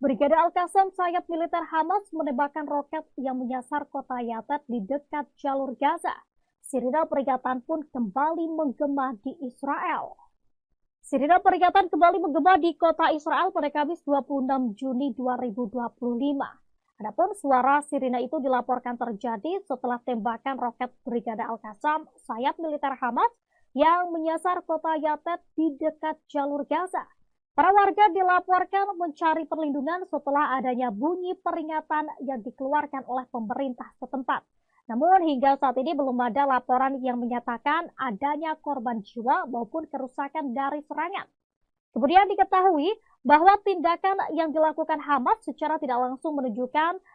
Brigade Al-Qassam, sayap militer Hamas, menembakkan roket yang menyasar kota Yatet di dekat jalur Gaza. Sirine peringatan pun kembali menggema di Israel. Sirine peringatan kembali menggema di kota Israel pada Kamis 26 Juni 2025. Adapun suara sirine itu dilaporkan terjadi setelah tembakan roket Brigade Al-Qassam, sayap militer Hamas, yang menyasar kota Yatet di dekat jalur Gaza. Para warga dilaporkan mencari perlindungan setelah adanya bunyi peringatan yang dikeluarkan oleh pemerintah setempat. Namun hingga saat ini belum ada laporan yang menyatakan adanya korban jiwa maupun kerusakan dari serangan. Kemudian diketahui bahwa tindakan yang dilakukan Hamas secara tidak langsung menunjukkan